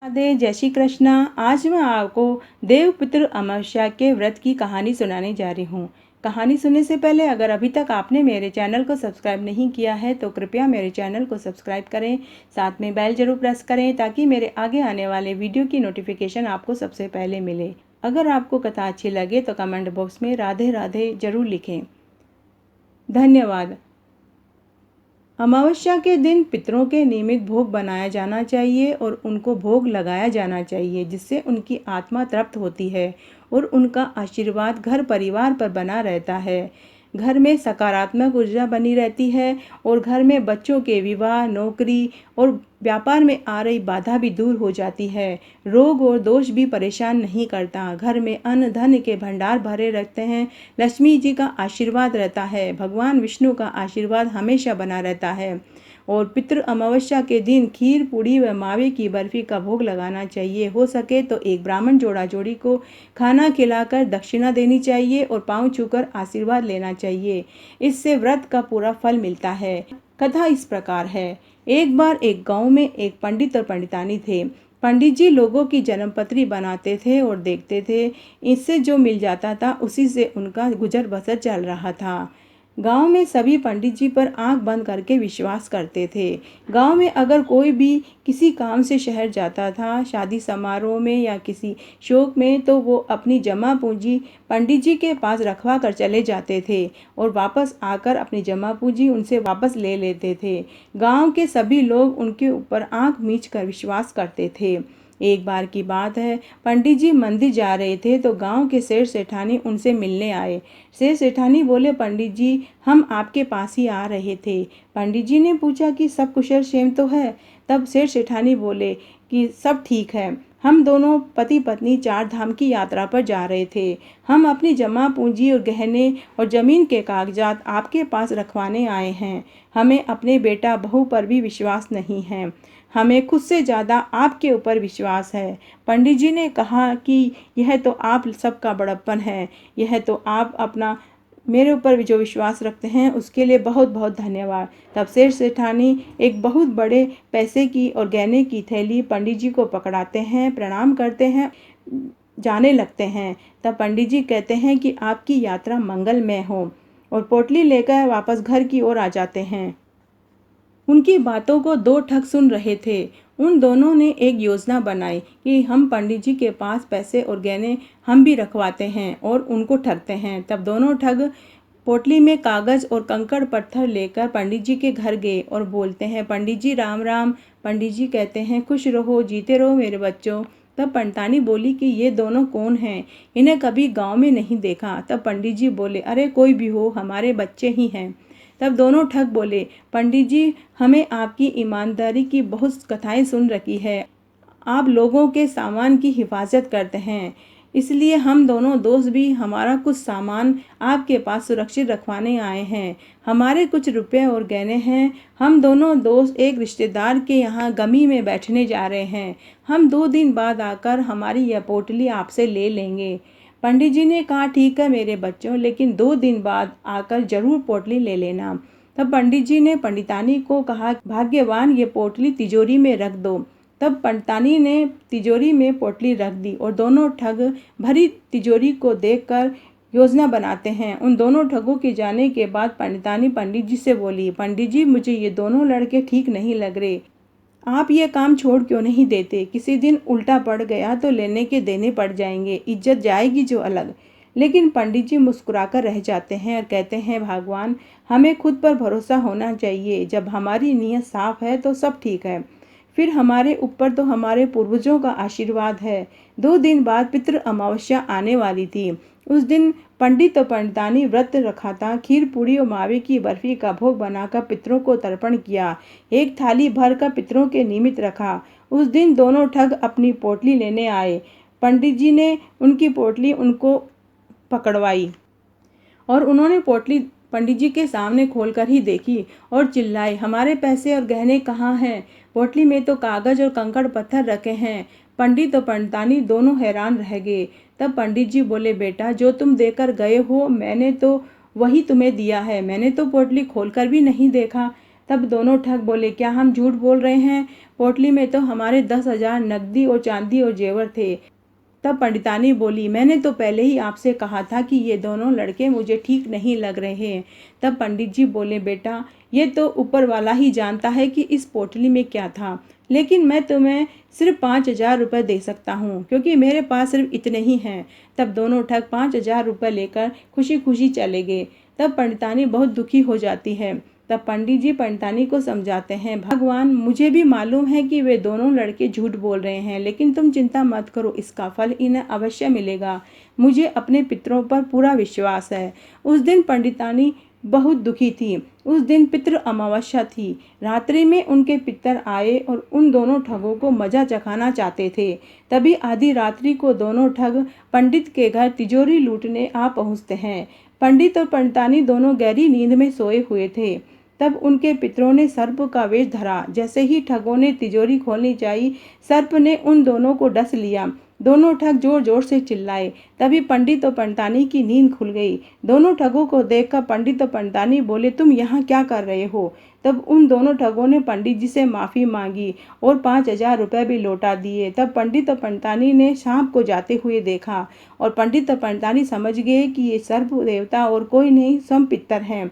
राधे, जय श्री कृष्णा। आज मैं आपको देवपितृ अमावस्या के व्रत की कहानी सुनाने जा रही हूँ। कहानी सुनने से पहले अगर अभी तक आपने मेरे चैनल को सब्सक्राइब नहीं किया है तो कृपया मेरे चैनल को सब्सक्राइब करें, साथ में बेल जरूर प्रेस करें ताकि मेरे आगे आने वाले वीडियो की नोटिफिकेशन आपको सबसे पहले मिले। अगर आपको कथा अच्छी लगे तो कमेंट बॉक्स में राधे राधे जरूर लिखें। धन्यवाद। अमावस्या के दिन पितरों के नियमित भोग बनाया जाना चाहिए और उनको भोग लगाया जाना चाहिए, जिससे उनकी आत्मा तृप्त होती है और उनका आशीर्वाद घर परिवार पर बना रहता है। घर में सकारात्मक ऊर्जा बनी रहती है और घर में बच्चों के विवाह, नौकरी और व्यापार में आ रही बाधा भी दूर हो जाती है। रोग और दोष भी परेशान नहीं करता। घर में अन्न धन के भंडार भरे रहते हैं। लक्ष्मी जी का आशीर्वाद रहता है। भगवान विष्णु का आशीर्वाद हमेशा बना रहता है। और पितृ अमावस्या के दिन खीर, पूड़ी व मावे की बर्फी का भोग लगाना चाहिए। हो सके तो एक ब्राह्मण जोड़ा जोड़ी को खाना खिलाकर दक्षिणा देनी चाहिए और पांव छूकर आशीर्वाद लेना चाहिए। इससे व्रत का पूरा फल मिलता है। कथा इस प्रकार है। एक बार एक गांव में एक पंडित और पंडितानी थे। पंडित जी लोगों की जन्मपत्री बनाते थे और देखते थे। इससे जो मिल जाता था उसी से उनका गुजर बसर चल रहा था। गांव में सभी पंडित जी पर आंख बंद करके विश्वास करते थे। गांव में अगर कोई भी किसी काम से शहर जाता था, शादी समारोह में या किसी शोक में, तो वो अपनी जमा पूंजी पंडित जी के पास रखवा कर चले जाते थे और वापस आकर अपनी जमा पूंजी उनसे वापस ले लेते थे। गांव के सभी लोग उनके ऊपर आंख मीच कर विश्वास करते थे। एक बार की बात है, पंडित जी मंदिर जा रहे थे तो गांव के सेठ सेठानी उनसे मिलने आए। सेठ सेठानी बोले, पंडित जी, हम आपके पास ही आ रहे थे। पंडित जी ने पूछा कि सब कुशल क्षेम तो है? तब सेठ सेठानी बोले कि सब ठीक है। हम दोनों पति पत्नी 4 धाम की यात्रा पर जा रहे थे। हम अपनी जमा पूंजी और गहने और जमीन के कागजात आपके पास रखवाने आए हैं। हमें अपने बेटा बहू पर भी विश्वास नहीं है। हमें खुद से ज़्यादा आपके ऊपर विश्वास है। पंडित जी ने कहा कि यह तो आप सबका बड़प्पन है। यह तो आप अपना मेरे ऊपर भी जो विश्वास रखते हैं उसके लिए बहुत बहुत धन्यवाद। तब सेठ सेठानी एक बहुत बड़े पैसे की और गहने की थैली पंडित जी को पकड़ाते हैं, प्रणाम करते हैं, जाने लगते हैं। तब पंडित जी कहते हैं कि आपकी यात्रा मंगलमय हो और पोटली लेकर वापस घर की ओर आ जाते हैं। उनकी बातों को 2 ठग सुन रहे थे। उन दोनों ने एक योजना बनाई कि हम पंडित जी के पास पैसे और गहने हम भी रखवाते हैं और उनको ठगते हैं। तब दोनों ठग पोटली में कागज और कंकड़ पत्थर लेकर पंडित जी के घर गए और बोलते हैं, पंडित जी राम राम। पंडित जी कहते हैं, खुश रहो, जीते रहो मेरे बच्चों। तब पंडितानी बोली कि ये दोनों कौन हैं? इन्हें कभी गांव में नहीं देखा। तब पंडित जी बोले, अरे कोई भी हो, हमारे बच्चे ही हैं। तब दोनों ठग बोले, पंडित जी, हमें आपकी ईमानदारी की बहुत कथाएं सुन रखी है। आप लोगों के सामान की हिफाजत करते हैं, इसलिए हम दोनों दोस्त भी हमारा कुछ सामान आपके पास सुरक्षित रखवाने आए हैं। हमारे कुछ रुपए और गहने हैं। हम दोनों दोस्त एक रिश्तेदार के यहाँ गमी में बैठने जा रहे हैं। हम 2 दिन बाद आकर हमारी यह पोटली आपसे ले लेंगे। पंडित जी ने कहा, ठीक है मेरे बच्चों, लेकिन 2 दिन बाद आकर जरूर पोटली ले लेना। तब पंडित जी ने पंडितानी को कहा, भाग्यवान, ये पोटली तिजोरी में रख दो। तब पंडितानी ने तिजोरी में पोटली रख दी और दोनों ठग भरी तिजोरी को देखकर योजना बनाते हैं। उन दोनों ठगों के जाने के बाद पंडितानी पंडित जी से बोली, पंडित जी, मुझे ये दोनों लड़के ठीक नहीं लग रहे। आप ये काम छोड़ क्यों नहीं देते? किसी दिन उल्टा पड़ गया तो लेने के देने पड़ जाएंगे, इज्जत जाएगी जो अलग। लेकिन पंडित जी मुस्कुराकर रह जाते हैं और कहते हैं, भगवान, हमें खुद पर भरोसा होना चाहिए। जब हमारी नीयत साफ है तो सब ठीक है। फिर हमारे ऊपर तो हमारे पूर्वजों का आशीर्वाद है। 2 दिन बाद पितृ अमावस्या आने वाली थी। उस दिन पंडित और पंडितानी व्रत रखा था। खीर, पूड़ी और मावे की बर्फी का भोग बनाकर पितरों को तर्पण किया। एक थाली भर कर पितरों के निमित्त रखा। उस दिन दोनों ठग अपनी पोटली लेने आए। पंडित जी ने उनकी पोटली उनको पकड़वाई और उन्होंने पोटली पंडित जी के सामने खोलकर ही देखी और चिल्लाए, हमारे पैसे और गहने कहाँ हैं? पोटली में तो कागज और कंकड़ पत्थर रखे हैं। पंडित और पंडितानी दोनों हैरान रह गए। तब पंडित जी बोले, बेटा, जो तुम देकर गए हो मैंने तो वही तुम्हें दिया है। मैंने तो पोटली खोलकर भी नहीं देखा। तब दोनों ठग बोले, क्या हम झूठ बोल रहे हैं? पोटली में तो हमारे 10,000 नकदी और चांदी और जेवर थे। तब पंडितानी बोली, मैंने तो पहले ही आपसे कहा था कि ये दोनों लड़के मुझे ठीक नहीं लग रहे हैं। तब पंडित जी बोले, बेटा ये तो ऊपर वाला ही जानता है कि इस पोटली में क्या था, लेकिन मैं तुम्हें सिर्फ 5,000 रुपये दे सकता हूँ, क्योंकि मेरे पास सिर्फ इतने ही हैं। तब दोनों ठग 5,000 रुपये लेकर खुशी खुशी चले गए। तब पंडितानी बहुत दुखी हो जाती है। तब पंडित जी पंडितानी को समझाते हैं, भगवान मुझे भी मालूम है कि वे दोनों लड़के झूठ बोल रहे हैं, लेकिन तुम चिंता मत करो, इसका फल इन्हें अवश्य मिलेगा। मुझे अपने पितरों पर पूरा विश्वास है। उस दिन पंडितानी बहुत दुखी थी। उस दिन पितृ अमावस्या थी। रात्रि में उनके पितर आए और उन दोनों ठगों को मजा चखाना चाहते थे। तभी आधी रात्रि को दोनों ठग पंडित के घर तिजोरी लूटने आ पहुंचते हैं। पंडित और पंडितानी दोनों गहरी नींद में सोए हुए थे। तब उनके पितरों ने सर्प का वेश धरा। जैसे ही ठगों ने तिजोरी खोलनी चाहिए, सर्प ने उन दोनों को डस लिया। दोनों ठग जोर जोर से चिल्लाए। तभी पंडित और पंडितानी की नींद खुल गई। दोनों ठगों को देखकर पंडित और पंडितानी बोले, तुम यहाँ क्या कर रहे हो? तब उन दोनों ठगों ने पंडित जी से माफ़ी मांगी और 5,000 रुपये भी लौटा दिए। तब पंडित और पंडितानी ने सांप को जाते हुए देखा और पंडित और पंडितानी समझ गए कि ये सर्प देवता और कोई नहीं, स्वयं पितर हैं।